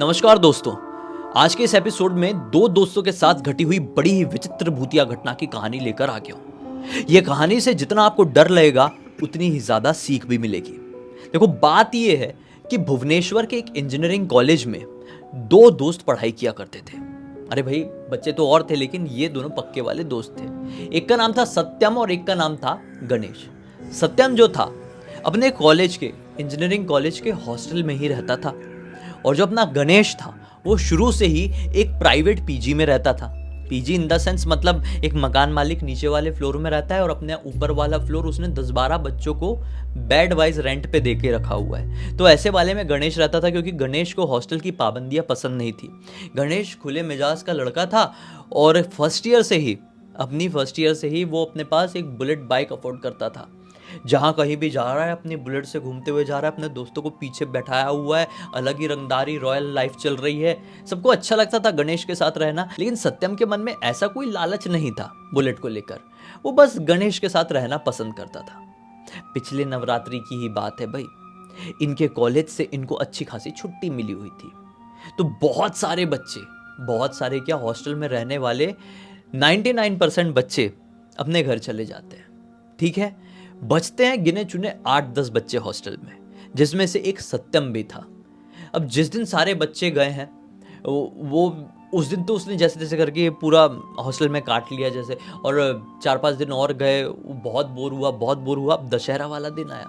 नमस्कार दोस्तों। आज के इस एपिसोड में दो दोस्तों के साथ घटी हुई बड़ी ही विचित्र भूतिया घटना की कहानी लेकर आ गया हूं। यह कहानी से जितना आपको डर लगेगा उतनी ही ज्यादा सीख भी मिलेगी। देखो, बात यह है कि भुवनेश्वर के एक इंजीनियरिंग कॉलेज में दो दोस्त पढ़ाई किया करते थे। अरे भाई, बच्चे तो और थे लेकिन ये दोनों पक्के वाले दोस्त थे। एक का नाम था सत्यम और एक का नाम था गणेश। सत्यम जो था अपने कॉलेज के इंजीनियरिंग कॉलेज के हॉस्टल में ही रहता था, और जो अपना गणेश था वो शुरू से ही एक प्राइवेट पीजी में रहता था। पीजी इन द सेंस मतलब एक मकान मालिक नीचे वाले फ्लोर में रहता है और अपने ऊपर वाला फ्लोर उसने 10-12 बच्चों को बेड वाइज रेंट पे दे के रखा हुआ है। तो ऐसे वाले में गणेश रहता था, क्योंकि गणेश को हॉस्टल की पाबंदियां पसंद नहीं थी। गणेश खुले मिजाज का लड़का था और फर्स्ट ईयर से ही वो अपने पास एक बुलेट बाइक अफोर्ड करता था। जहाँ कहीं भी जा रहा है अपनी बुलेट से घूमते हुए जा रहा है, अपने दोस्तों को पीछे बैठाया हुआ है, अलग ही रंगदारी रॉयल लाइफ चल रही है। सबको अच्छा लगता था गणेश के साथ रहना, लेकिन सत्यम के मन में ऐसा कोई लालच नहीं था बुलेट को लेकर। वो बस गणेश के साथ रहना पसंद करता था। पिछले नवरात्रि की ही बात है भाई। इनके कॉलेज से इनको अच्छी खासी छुट्टी मिली हुई थी। तो बहुत सारे क्या, हॉस्टल में रहने वाले 99% बच्चे अपने घर चले जाते हैं। ठीक है, बचते हैं गिने चुने 8-10 बच्चे हॉस्टल में, जिसमें से एक सत्यम भी था। अब जिस दिन सारे बच्चे गए हैं वो उस दिन तो उसने जैसे तैसे करके पूरा हॉस्टल में काट लिया जैसे, और 4-5 दिन और गए। वो बहुत बोर हुआ। अब दशहरा वाला दिन आया।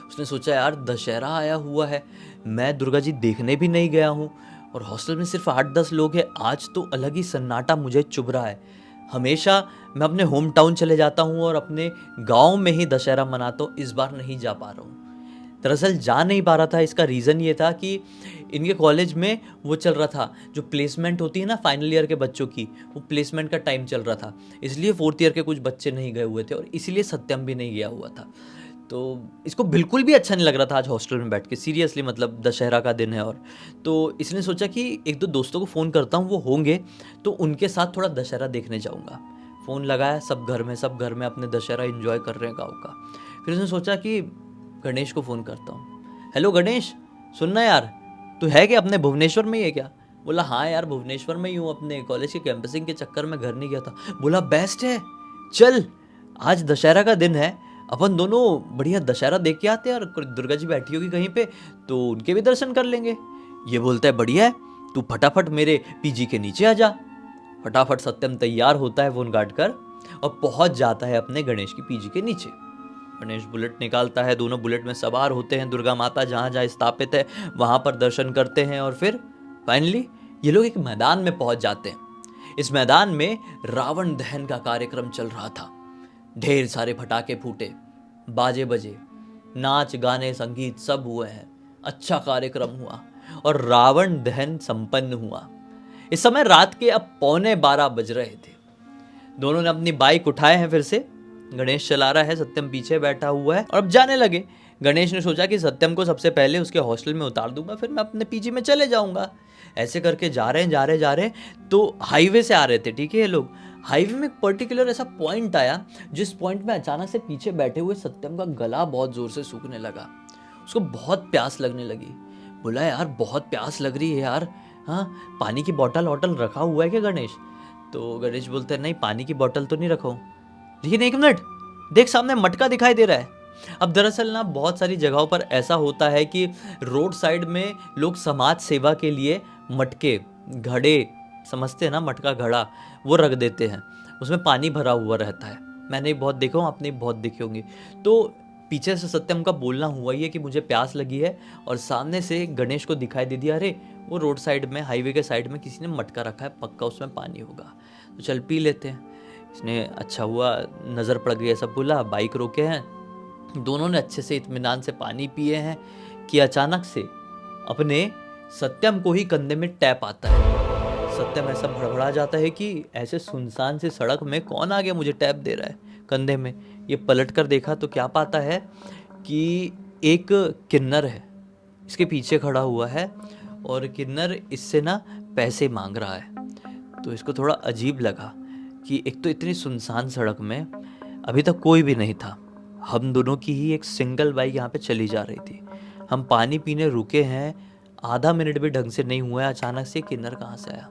उसने सोचा यार दशहरा आया हुआ है, मैं दुर्गा जी देखने भी नहीं गया हूँ और हॉस्टल में सिर्फ 8-10 लोग हैं। आज तो अलग ही सन्नाटा मुझे चुभ रहा है। हमेशा मैं अपने होम टाउन चले जाता हूँ और अपने गांव में ही दशहरा मनाता हूँ, इस बार नहीं जा पा रहा हूँ। दरअसल जा नहीं पा रहा था, इसका रीज़न ये था कि इनके कॉलेज में वो चल रहा था, जो प्लेसमेंट होती है ना फाइनल ईयर के बच्चों की, वो प्लेसमेंट का टाइम चल रहा था। इसलिए फोर्थ ईयर के कुछ बच्चे नहीं गए हुए थे और इसीलिए सत्यम भी नहीं गया हुआ था। तो इसको बिल्कुल भी अच्छा नहीं लग रहा था आज हॉस्टल में बैठ के, सीरियसली। मतलब दशहरा का दिन है, और तो इसने सोचा कि एक दो दोस्तों को फ़ोन करता हूँ, वो होंगे तो उनके साथ थोड़ा दशहरा देखने जाऊँगा। फ़ोन लगाया, सब घर में अपने दशहरा एंजॉय कर रहे हैं गाँव का। फिर उसने सोचा कि गणेश को फ़ोन करता हूँ। हेलो गणेश, सुनना यार, तू है क्या अपने भुवनेश्वर में ही है क्या? बोला हाँ यार, भुवनेश्वर में ही हूँ, अपने कॉलेज के कैंपसिंग के चक्कर में घर नहीं गया था। बोला बेस्ट है, चल आज दशहरा का दिन है, अपन दोनों बढ़िया दशहरा देख के आते हैं, और दुर्गा जी बैठी होगी कहीं पे तो उनके भी दर्शन कर लेंगे। ये बोलता है बढ़िया है, तू फटाफट मेरे पीजी के नीचे आ जा। फटाफट सत्यम तैयार होता है फोन काट कर और पहुंच जाता है अपने गणेश की पीजी के नीचे। गणेश बुलेट निकालता है, दोनों बुलेट में सवार होते हैं, दुर्गा माता जहाँ जहाँ स्थापित है वहां पर दर्शन करते हैं, और फिर फाइनली ये लोग एक मैदान में पहुंच जाते हैं। इस मैदान में रावण दहन का कार्यक्रम चल रहा था। ढेर सारे पटाखे फूटे, बाजे बजे, नाच गाने संगीत सब हुए हैं। अच्छा कार्यक्रम हुआ और रावण दहन संपन्न हुआ। इस समय रात के अब 11:45 बज रहे थे। दोनों ने अपनी बाइक उठाए हैं, फिर से गणेश चला रहा है, सत्यम पीछे बैठा हुआ है, और अब जाने लगे। गणेश ने सोचा कि सत्यम को सबसे पहले उसके हॉस्टल में उतार दूंगा, फिर मैं अपने पीजी में चले जाऊंगा। ऐसे करके जा रहे तो हाईवे से आ रहे थे। ठीक है, ये लोग हाईवे में एक पर्टिकुलर ऐसा पॉइंट आया जिस पॉइंट में अचानक से पीछे बैठे हुए सत्यम का गला बहुत जोर से सूखने लगा। उसको बहुत प्यास लगने लगी। बोला यार बहुत प्यास लग रही है यार, हाँ पानी की बोतल वॉटल रखा हुआ है क्या गणेश? तो गणेश बोलते हैं नहीं, पानी की बोतल तो नहीं रखा हूँ, लेकिन एक मिनट देख, सामने मटका दिखाई दे रहा है। अब दरअसल ना बहुत सारी जगहों पर ऐसा होता है कि रोड साइड में लोग समाज सेवा के लिए मटके, घड़े, समझते हैं ना, मटका घड़ा, वो रख देते हैं। उसमें पानी भरा हुआ रहता है। मैंने बहुत देखा हूँ, आपने बहुत देखे होंगे। तो पीछे से सत्यम का बोलना हुआ ही है कि मुझे प्यास लगी है, और सामने से गणेश को दिखाई दे दिया, अरे वो रोड साइड में, हाईवे के साइड में किसी ने मटका रखा है, पक्का उसमें पानी होगा, तो चल पी लेते हैं। इसने अच्छा हुआ नज़र पड़ गई, ऐसा बोला, बाइक रोके हैं। दोनों ने अच्छे से इत्मीनान से पानी पिए हैं कि अचानक से अपने सत्यम को ही कंधे में टैप आता है। सत्यम ऐसा भड़बड़ा जाता है कि ऐसे सुनसान से सड़क में कौन आ गया मुझे टैप दे रहा है कंधे में। ये पलट कर देखा तो क्या पाता है कि एक किन्नर है, इसके पीछे खड़ा हुआ है, और किन्नर इससे ना पैसे मांग रहा है। तो इसको थोड़ा अजीब लगा कि एक तो इतनी सुनसान सड़क में अभी तक कोई भी नहीं था, हम दोनों की ही एक सिंगल बाइक यहाँ पे चली जा रही थी, हम पानी पीने रुके हैं, आधा मिनट भी ढंग से नहीं हुआ है, अचानक से किन्नर कहाँ से आया।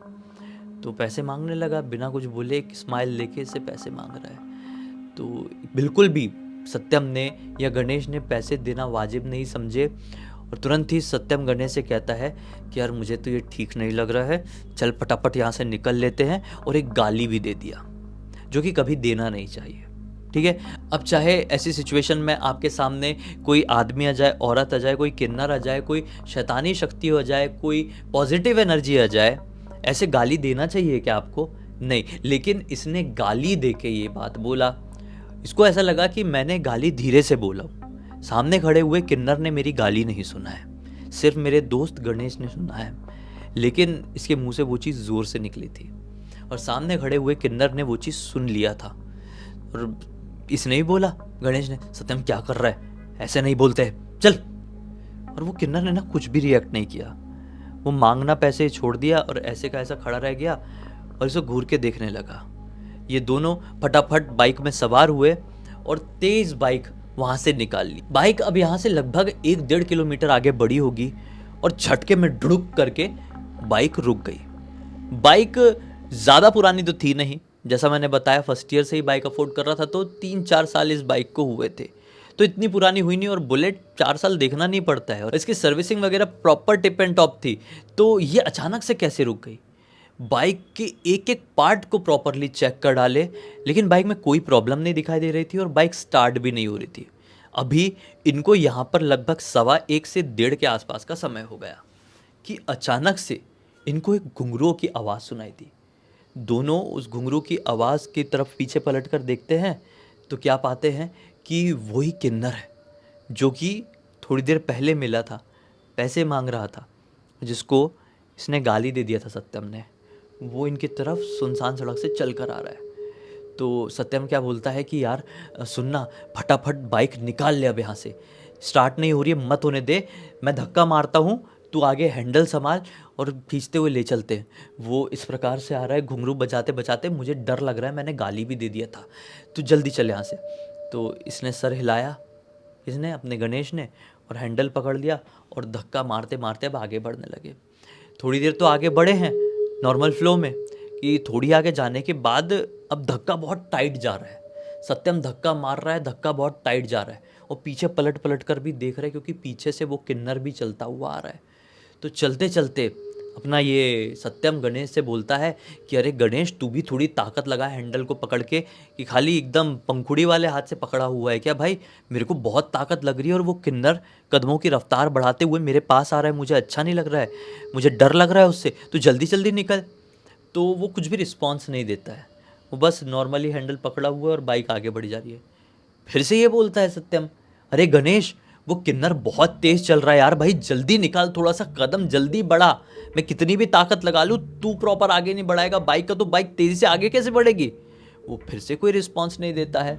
तो पैसे मांगने लगा, बिना कुछ बोले एक स्माइल लेके से पैसे मांग रहा है। तो बिल्कुल भी सत्यम ने या गणेश ने पैसे देना वाजिब नहीं समझे और तुरंत ही सत्यम गणेश से कहता है कि यार मुझे तो ये ठीक नहीं लग रहा है, चल फटाफट यहाँ से निकल लेते हैं, और एक गाली भी दे दिया जो कि कभी देना नहीं चाहिए। ठीक है, अब चाहे ऐसी सिचुएशन में आपके सामने कोई आदमी आ जाए, औरत आ जाए, कोई किन्नर आ जाए, कोई शैतानी शक्ति हो जाए, कोई पॉजिटिव एनर्जी आ जाए, ऐसे गाली देना चाहिए क्या आपको? नहीं, लेकिन इसने गाली देके ये बात बोला। इसको ऐसा लगा कि मैंने गाली धीरे से बोला हूँ, सामने खड़े हुए किन्नर ने मेरी गाली नहीं सुना है, सिर्फ मेरे दोस्त गणेश ने सुना है, लेकिन इसके मुंह से वो चीज़ ज़ोर से निकली थी और सामने खड़े हुए किन्नर ने वो चीज़ सुन लिया था। और इसने ही बोला, गणेश ने, सत्यम क्या कर रहा है, ऐसे नहीं बोलते, चल। और वो किन्नर ने ना कुछ भी रिएक्ट नहीं किया, वो मांगना पैसे छोड़ दिया और ऐसे का ऐसा खड़ा रह गया और इसे घूर के देखने लगा। ये दोनों फटाफट बाइक में सवार हुए और तेज बाइक वहां से निकाल ली। बाइक अब यहाँ से लगभग 1-1.5 किलोमीटर आगे बढ़ी होगी और झटके में ढुक करके बाइक रुक गई। बाइक ज़्यादा पुरानी तो थी नहीं, जैसा मैंने बताया फर्स्ट ईयर से ही बाइक अफोर्ड कर रहा था, तो 3-4 साल इस बाइक को हुए थे, तो इतनी पुरानी हुई नहीं। और बुलेट 4 साल देखना नहीं पड़ता है और इसकी सर्विसिंग वगैरह प्रॉपर टिप एंड टॉप थी। तो ये अचानक से कैसे रुक गई? बाइक के एक एक पार्ट को प्रॉपरली चेक कर डाले, लेकिन बाइक में कोई प्रॉब्लम नहीं दिखाई दे रही थी और बाइक स्टार्ट भी नहीं हो रही थी। अभी इनको यहाँ पर लगभग 1:15 से 1:30 के आसपास का समय हो गया कि अचानक से इनको एक घुंघरुओं की आवाज़ सुनाई दी। दोनों उस घुंघरू की आवाज़ की तरफ पीछे पलट कर देखते हैं तो क्या पाते हैं कि वही किन्नर है जो कि थोड़ी देर पहले मिला था, पैसे मांग रहा था, जिसको इसने गाली दे दिया था सत्यम ने। वो इनकी तरफ सुनसान सड़क से चल कर आ रहा है। तो सत्यम क्या बोलता है कि यार सुनना, फटाफट बाइक निकाल ले, अब यहाँ से स्टार्ट नहीं हो रही है, मत होने दे, मैं धक्का मारता हूँ, तू आगे हैंडल संभाल और खींचते हुए ले चलते हैं। वो इस प्रकार से आ रहा है घुंघरू बजाते बजाते, मुझे डर लग रहा है, मैंने गाली भी दे दिया था, तू जल्दी चल यहाँ से। तो इसने सर हिलाया, इसने अपने गणेश ने, और हैंडल पकड़ लिया और धक्का मारते मारते अब आगे बढ़ने लगे। थोड़ी देर तो आगे बढ़े हैं नॉर्मल फ्लो में कि थोड़ी आगे जाने के बाद अब धक्का बहुत टाइट जा रहा है। सत्यम धक्का मार रहा है, धक्का बहुत टाइट जा रहा है और पीछे पलट पलट कर भी देख रहे हैं क्योंकि पीछे से वो किन्नर भी चलता हुआ आ रहा है। तो चलते चलते अपना ये सत्यम गणेश से बोलता है कि अरे गणेश, तू भी थोड़ी ताकत लगा हैंडल को पकड़ के, कि खाली एकदम पंखुड़ी वाले हाथ से पकड़ा हुआ है क्या भाई? मेरे को बहुत ताकत लग रही है और वो किन्नर कदमों की रफ्तार बढ़ाते हुए मेरे पास आ रहा है, मुझे अच्छा नहीं लग रहा है, मुझे डर लग रहा है उससे, तू जल्दी जल्दी निकल। तो वो कुछ भी रिस्पॉन्स नहीं देता है, वो बस नॉर्मली हैंडल पकड़ा हुआ है और बाइक आगे बढ़ी जा रही है। फिर से ये बोलता है सत्यम, अरे गणेश, वो किन्नर बहुत तेज चल रहा है यार, भाई जल्दी निकाल, थोड़ा सा कदम जल्दी बढ़ा, मैं कितनी भी ताकत लगा लूँ तू प्रॉपर आगे नहीं बढ़ाएगा बाइक का, तो बाइक तेजी से आगे कैसे बढ़ेगी? वो फिर से कोई रिस्पॉन्स नहीं देता है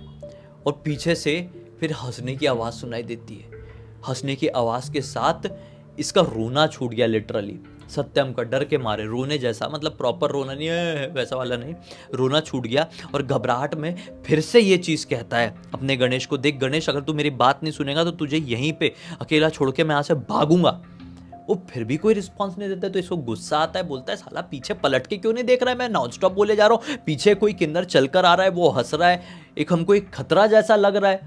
और पीछे से फिर हंसने की आवाज़ सुनाई देती है। हंसने की आवाज़ के साथ इसका रोना छूट गया, लिटरली सत्यम का, डर के मारे, रोने जैसा, मतलब प्रॉपर रोना नहीं है, वैसा वाला नहीं, रोना छूट गया। और घबराहट में फिर से ये चीज़ कहता है अपने गणेश को, देख गणेश, अगर तू मेरी बात नहीं सुनेगा तो तुझे यहीं पे अकेला छोड़ के मैं यहाँ से भागूंगा। वो फिर भी कोई रिस्पॉन्स नहीं देता है, तो इसको गुस्सा आता है, बोलता है साला पीछे पलट के क्यों नहीं देख रहा है, मैं नॉन स्टॉप बोले जा रहा हूँ, पीछे कोई किन्नर चल कर आ रहा है, वो हंस रहा है, एक हमको एक खतरा जैसा लग रहा है,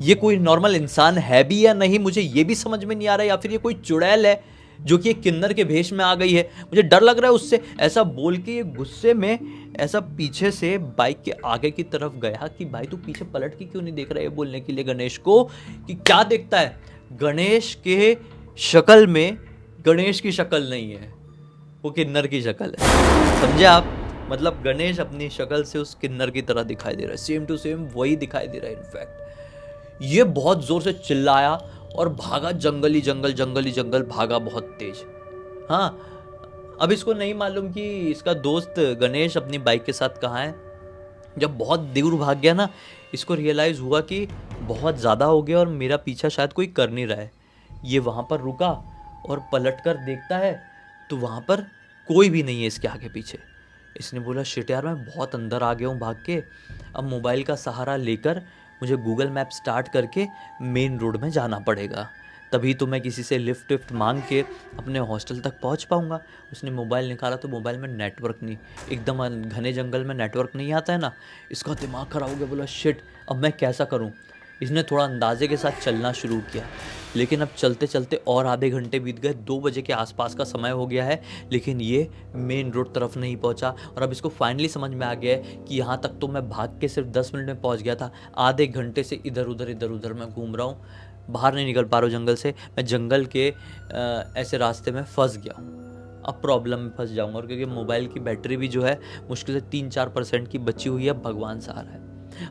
ये कोई नॉर्मल इंसान है भी या नहीं, मुझे ये भी समझ में नहीं आ रहा है, या फिर ये कोई चुड़ैल है जो कि एक किन्नर के भेष में आ गई है, मुझे डर लग रहा है उससे। ऐसा बोल के ये गुस्से में ऐसा पीछे से बाइक के आगे की तरफ गया कि भाई तू पीछे पलट के क्यों नहीं देख रहा है, बोलने के लिए गणेश को, कि क्या देखता है, गणेश के शक्ल में गणेश की शक्ल नहीं है, वो किन्नर की शक्ल है, समझे आप? मतलब गणेश अपनी शक्ल से उस किन्नर की तरह दिखाई दे रहा है, सेम टू सेम वही दिखाई दे रहा है। इनफैक्ट ये बहुत जोर से चिल्लाया और भागा, जंगली जंगल भागा बहुत तेज। हाँ, अब इसको नहीं मालूम कि इसका दोस्त गणेश अपनी बाइक के साथ कहाँ है। जब बहुत दूर भाग गया ना, इसको रियलाइज़ हुआ कि बहुत ज़्यादा हो गया और मेरा पीछा शायद कोई कर नहीं रहा है। ये वहाँ पर रुका और पलट कर देखता है तो वहाँ पर कोई भी नहीं है इसके आगे पीछे। इसने बोला शिट यार, मैं बहुत अंदर आ गया हूँ भाग के, अब मोबाइल का सहारा लेकर मुझे गूगल मैप स्टार्ट करके मेन रोड में जाना पड़ेगा तभी तो मैं किसी से लिफ्ट विफ्ट मांग के अपने हॉस्टल तक पहुंच पाऊंगा। उसने मोबाइल निकाला तो मोबाइल में नेटवर्क नहीं, एकदम घने जंगल में नेटवर्क नहीं आता है ना। इसका दिमाग खराब हो गया, बोला शिट अब मैं कैसा करूं। इसने थोड़ा अंदाजे के साथ चलना शुरू किया, लेकिन अब चलते चलते और आधे घंटे बीत गए। 2 बजे के आसपास का समय हो गया है, लेकिन ये मेन रोड तरफ नहीं पहुंचा। और अब इसको फाइनली समझ में आ गया है कि यहाँ तक तो मैं भाग के सिर्फ 10 मिनट में पहुंच गया था, आधे घंटे से इधर उधर मैं घूम रहा हूँ, बाहर नहीं निकल पा रहा हूँ जंगल से। मैं जंगल के ऐसे रास्ते में फंस गया हूँ, अब प्रॉब्लम में फंस जाऊंगा। और क्योंकि मोबाइल की बैटरी भी जो है मुश्किल से 3-4% की बची हुई है, भगवान सहारा है।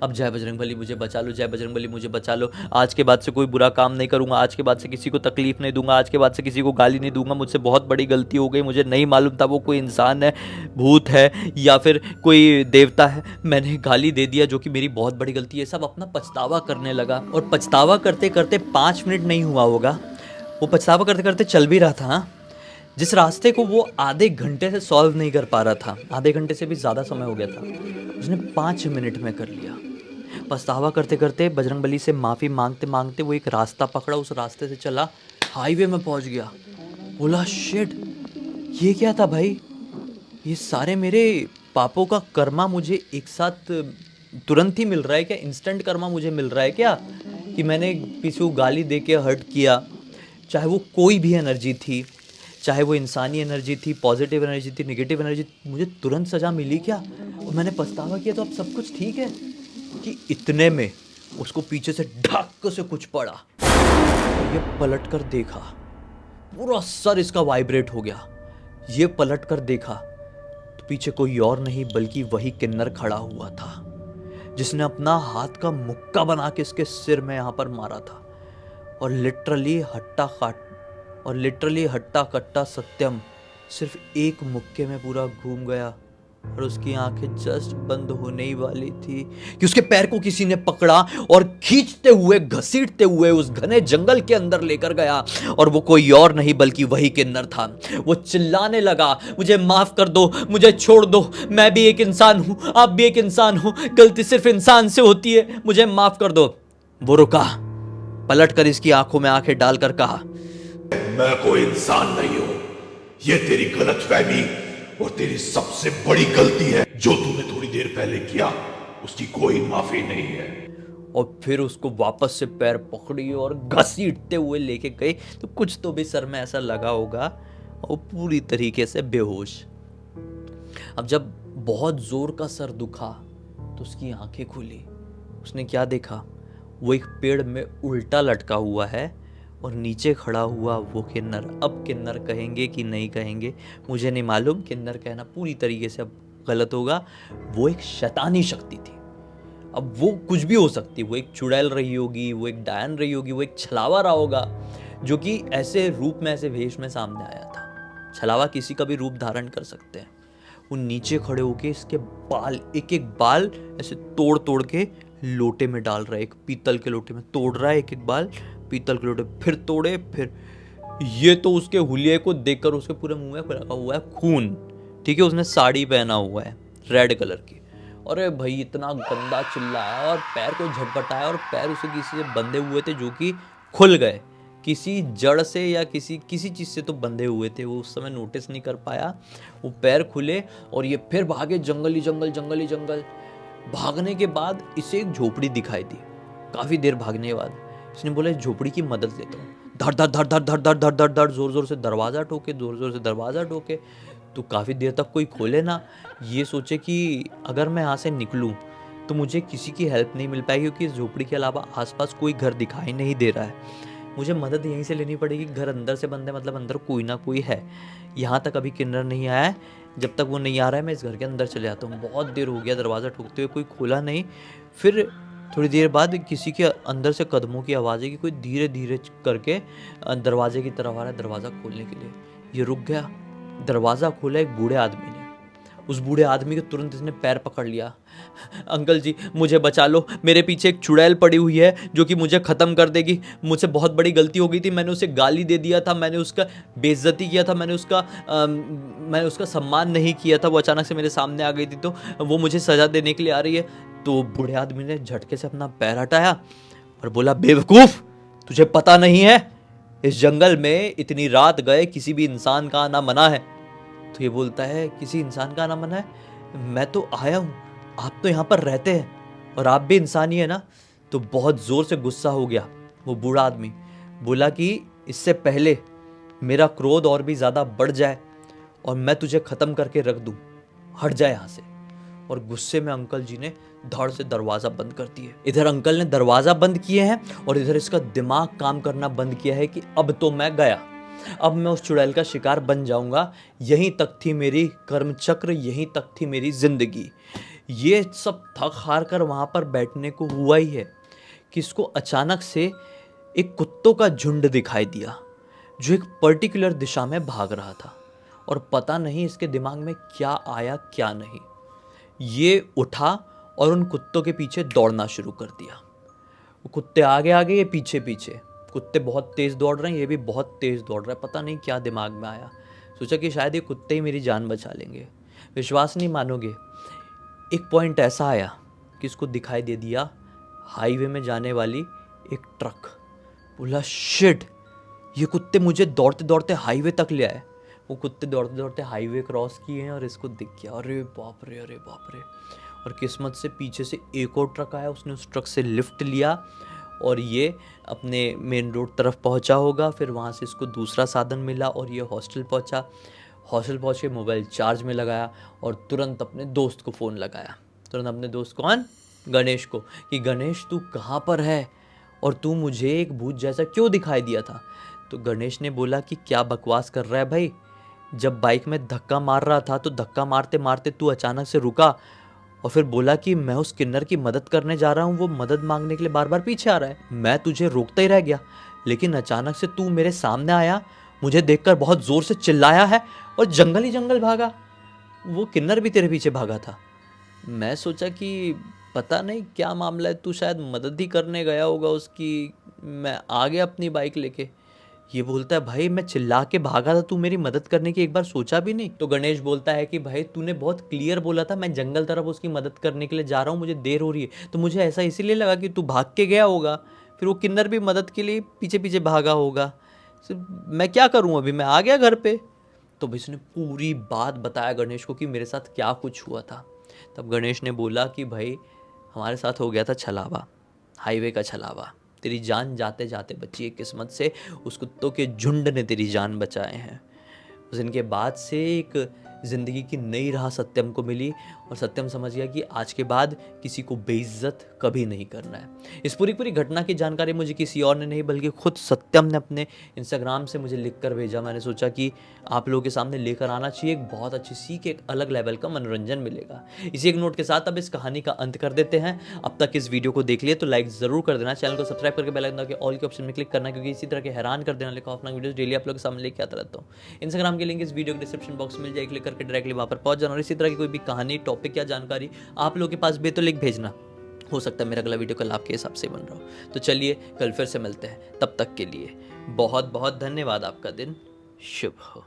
अब जय बजरंगबली मुझे बचा लो, जय बजरंगबली मुझे बचा लो। आज के बाद से कोई बुरा काम नहीं करूंगा, आज के बाद से किसी को तकलीफ नहीं दूंगा, आज के बाद से किसी को गाली नहीं दूंगा। मुझसे बहुत बड़ी गलती हो गई, मुझे नहीं मालूम था वो कोई इंसान है, भूत है या फिर कोई देवता है। मैंने गाली दे दिया जो कि मेरी बहुत बड़ी गलती है। सब अपना पछतावा करने लगा, और पछतावा करते करते 5 मिनट नहीं हुआ होगा, वो पछतावा करते करते चल भी रहा था। जिस रास्ते को वो आधे घंटे से सॉल्व नहीं कर पा रहा था, आधे घंटे से भी ज़्यादा समय हो गया था, उसने 5 मिनट में कर लिया। पछतावा करते करते बजरंगबली से माफ़ी मांगते मांगते वो एक रास्ता पकड़ा, उस रास्ते से चला, हाईवे में पहुंच गया। बोला शिट ये क्या था भाई, ये सारे मेरे पापों का कर्मा मुझे एक साथ तुरंत ही मिल रहा है क्या? इंस्टेंट कर्मा मुझे मिल रहा है क्या कि मैंने किसी को गाली दे के हर्ट किया, चाहे वो कोई भी एनर्जी थी, चाहे वो इंसानी एनर्जी थी, पॉजिटिव एनर्जी थी, नेगेटिव एनर्जी, मुझे तुरंत सज़ा मिली क्या? और मैंने पछतावा किया तो अब सब कुछ ठीक है? कि इतने में उसको पीछे से ढक से कुछ पड़ा, ये पलट कर देखा, पूरा सर इसका वाइब्रेट हो गया। ये पलट कर देखा तो पीछे कोई और नहीं बल्कि वही किन्नर खड़ा हुआ था, जिसने अपना हाथ का मुक्का बना के इसके सिर में यहाँ पर मारा था। और लिटरली हट्टा कट्टा सत्यम सिर्फ एक मुक्के में पूरा घूम गया, और उसकी आंखें जस्ट बंद होने ही वाली थी कि उसके पैर को किसी ने पकड़ा और खींचते हुए घसीटते हुए उस घने जंगल के अंदर लेकर गया। और वो कोई और नहीं बल्कि वही किन्नर था। वो चिल्लाने लगा, मुझे माफ कर दो, मुझे छोड़ दो, मैं भी एक इंसान हूं, आप भी एक इंसान हो, गलती सिर्फ इंसान से होती है, मुझे माफ कर दो। वो रुका, पलट कर इसकी आंखों में आंखें डालकर कहा, मैं कोई इंसान नहीं हूं, ये तेरी गलतफहमी और तेरी सबसे बड़ी गलती है। जो तूने थोड़ी देर पहले किया उसकी कोई माफी नहीं है। और फिर उसको वापस से पैर पकड़ी और घसीटते हुए लेके गए। तो कुछ तो भी सर में ऐसा लगा होगा, और पूरी तरीके से बेहोश। अब जब बहुत जोर का सर दुखा तो उसकी आंखें खुली। उसने क्या देखा, वो एक पेड़ में उल्टा लटका हुआ है और नीचे खड़ा हुआ वो किन्नर। अब किन्नर कहेंगे कि नहीं कहेंगे मुझे नहीं मालूम, किन्नर कहना पूरी तरीके से अब गलत होगा। वो एक शैतानी शक्ति थी। अब वो कुछ भी हो सकती, वो एक चुड़ैल रही होगी, वो एक डायन रही होगी, वो एक छलावा रहा होगा, जो कि ऐसे रूप में, ऐसे वेश में सामने आया था। छलावा किसी का भी रूप धारण कर सकते हैं। वो नीचे खड़े होके इसके बाल, एक एक बाल ऐसे तोड़ तोड़ के लोटे में डाल रहा है, एक पीतल के लोटे में तोड़ रहा है, एक एक बाल पीतल के लोटे, फिर तोड़े, फिर ये तो उसके हुलिये को देखकर उसके पूरे मुंह में लगा हुआ है खून। ठीक है, उसने साड़ी पहना हुआ है रेड कलर की। अरे भाई इतना गंदा चिल्लाया और पैर को झटपटाया, और पैर उसे किसी से बंधे हुए थे जो कि खुल गए, किसी जड़ से या किसी चीज़ से तो बंधे हुए थे। वो उस समय नोटिस नहीं कर पाया, वो पैर खुले और ये फिर भागे जंगली जंगल। भागने के बाद इसे एक झोपड़ी दिखाई दी। काफ़ी देर भागने के बाद इसने बोला इस झोपड़ी की मदद लेता हूँ। धड़ जोर से दरवाज़ा ठोके। तो काफ़ी देर तक कोई खोले ना, ये सोचे कि अगर मैं यहाँ से निकलूँ तो मुझे किसी की हेल्प नहीं मिल पाएगी, क्योंकि इस झोपड़ी के अलावा आसपास कोई घर दिखाई नहीं दे रहा है। मुझे मदद यहीं से लेनी पड़ेगी, घर अंदर से बंद है, मतलब अंदर कोई ना कोई है। यहाँ तक अभी किन्नर नहीं आया है, जब तक वो नहीं आ रहा है मैं इस घर के अंदर चले जाता हूँ। बहुत देर हो गया दरवाज़ा ठोकते हुए, कोई खोला नहीं। फिर थोड़ी देर बाद किसी के अंदर से कदमों की आवाज़ है कि कोई धीरे धीरे करके दरवाजे की तरफ आ रहा है दरवाज़ा खोलने के लिए। ये रुक गया, दरवाज़ा खोला एक बूढ़े आदमी ने। उस बूढ़े आदमी के तुरंत इसने पैर पकड़ लिया। अंकल जी मुझे बचा लो, मेरे पीछे एक चुड़ैल पड़ी हुई है जो कि मुझे ख़त्म कर देगी, मुझसे बहुत बड़ी गलती हो गई थी, मैंने उसे गाली दे दिया था, मैंने उसका बेइज्जती किया था, मैंने उसका सम्मान नहीं किया था, वो अचानक से मेरे सामने आ गई थी, तो वो मुझे सज़ा देने के लिए आ रही है। तो बूढ़े आदमी ने झटके से अपना पैर हटाया और बोला बेवकूफ़, तुझे पता नहीं है इस जंगल में इतनी रात गए किसी भी इंसान का आना मना है। तो ये बोलता है किसी इंसान का आना मना है? मैं तो आया हूँ, आप तो यहाँ पर रहते हैं और आप भी इंसान ही है ना। तो बहुत जोर से गुस्सा हो गया वो बूढ़ा आदमी, बोला कि इससे पहले मेरा क्रोध और भी ज्यादा बढ़ जाए और मैं तुझे खत्म करके रख दूं, हट जाए यहाँ से। और गुस्से में अंकल जी ने धड़ से दरवाजा बंद कर दिए। इधर अंकल ने दरवाजा बंद किए हैं और इधर इसका दिमाग काम करना बंद किया है कि अब तो मैं गया, अब मैं उस चुड़ैल का शिकार बन जाऊंगा। यहीं तक थी मेरी कर्म चक्र, यहीं तक थी मेरी जिंदगी। ये सब थक हार कर वहां पर बैठने को हुआ ही है कि इसको अचानक से एक कुत्तों का झुंड दिखाई दिया जो एक पर्टिकुलर दिशा में भाग रहा था। और पता नहीं इसके दिमाग में क्या आया क्या नहीं, ये उठा और उन कुत्तों के पीछे दौड़ना शुरू कर दिया। वो कुत्ते आगे आगे, ये पीछे पीछे। कुत्ते बहुत तेज दौड़ रहे हैं, ये भी बहुत तेज दौड़ रहा है। पता नहीं क्या दिमाग में आया, सोचा कि शायद ये कुत्ते ही मेरी जान बचा लेंगे। विश्वास नहीं मानोगे, एक पॉइंट ऐसा आया कि इसको दिखाई दे दिया हाईवे में जाने वाली एक ट्रक। बोला शिट, ये कुत्ते मुझे दौड़ते दौड़ते हाईवे तक ले आए। वो कुत्ते दौड़ते दौड़ते हाईवे क्रॉस किए हैं और इसको दिख गया, अरे बाप रे, अरे बाप रे। और किस्मत से पीछे से एक और ट्रक आया, उसने उस ट्रक से लिफ्ट लिया और ये अपने मेन रोड तरफ पहुंचा होगा। फिर वहाँ से इसको दूसरा साधन मिला और ये हॉस्टल पहुंचा। हॉस्टल पहुँच के मोबाइल चार्ज में लगाया और तुरंत अपने दोस्त को फ़ोन लगाया। तुरंत अपने दोस्त कौन, गणेश को, कि गणेश तू कहाँ पर है और तू मुझे एक भूत जैसा क्यों दिखाई दिया था। तो गणेश ने बोला कि क्या बकवास कर रहा है भाई, जब बाइक में धक्का मार रहा था तो धक्का मारते मारते तू अचानक से रुका और फिर बोला कि मैं उस किन्नर की मदद करने जा रहा हूँ, वो मदद मांगने के लिए बार बार पीछे आ रहा है। मैं तुझे रोकता ही रह गया, लेकिन अचानक से तू मेरे सामने आया, मुझे देखकर बहुत ज़ोर से चिल्लाया है और जंगल ही जंगल भागा। वो किन्नर भी तेरे पीछे भागा था। मैं सोचा कि पता नहीं क्या मामला है, तू शायद मदद ही करने गया होगा उसकी। मैं आ गया अपनी बाइक लेके। ये बोलता है भाई मैं चिल्ला के भागा था, तू मेरी मदद करने की एक बार सोचा भी नहीं। तो गणेश बोलता है कि भाई तूने बहुत क्लियर बोला था मैं जंगल तरफ उसकी मदद करने के लिए जा रहा हूँ, मुझे देर हो रही है। तो मुझे ऐसा इसीलिए लगा कि तू भाग के गया होगा, फिर वो किन्नर भी मदद के लिए पीछे पीछे भागा होगा। मैं क्या करूँ, अभी मैं आ गया घर पे। तो भाई उसने पूरी बात बताया गणेश को कि मेरे साथ क्या कुछ हुआ था। तब गणेश ने बोला कि भाई हमारे साथ हो गया था छलावा, हाईवे का छलावा। तेरी जान जाते जाते बची है किस्मत से, उस कुत्तों के झुंड ने तेरी जान बचाए हैं। उस दिन के बाद से एक ज़िंदगी की नई राह सत्यम को मिली और सत्यम समझ गया कि आज के बाद किसी को बेइज्जत कभी नहीं करना है। इस पूरी घटना की जानकारी मुझे किसी और ने नहीं बल्कि खुद सत्यम ने अपने इंस्टाग्राम से मुझे लिख कर भेजा। मैंने सोचा कि आप लोगों के सामने लेकर आना चाहिए, एक बहुत अच्छी सीख, एक अलग लेवल का मनोरंजन मिलेगा। इसी एक नोट के साथ अब इस कहानी का अंत कर देते हैं। अब तक इस वीडियो को देख लिए तो लाइक ज़रूर कर देना, चैनल को सब्सक्राइब करके बेल आइकन के ऑल के ऑप्शन में क्लिक करना, क्योंकि इसी तरह के हैरान कर देना लेकर अपना वीडियो डेली आप लोगों के सामने लेके आता रहता हूँ। इंस्टाग्राम की लिंक इस वीडियो के डिस्क्रिप्शन बॉक्स में मिल जाएगी, क्लिक करके डायरेक्टली वहाँ पर पहुँच जाना। और इसी तरह की कोई भी कहानी, टॉपिक या जानकारी आप लोगों के पास भी तो लिंक भेजना, हो सकता है मेरा अगला वीडियो कल आपके हिसाब से बन रहा हो। तो चलिए कल फिर से मिलते हैं, तब तक के लिए बहुत बहुत धन्यवाद। आपका दिन शुभ हो।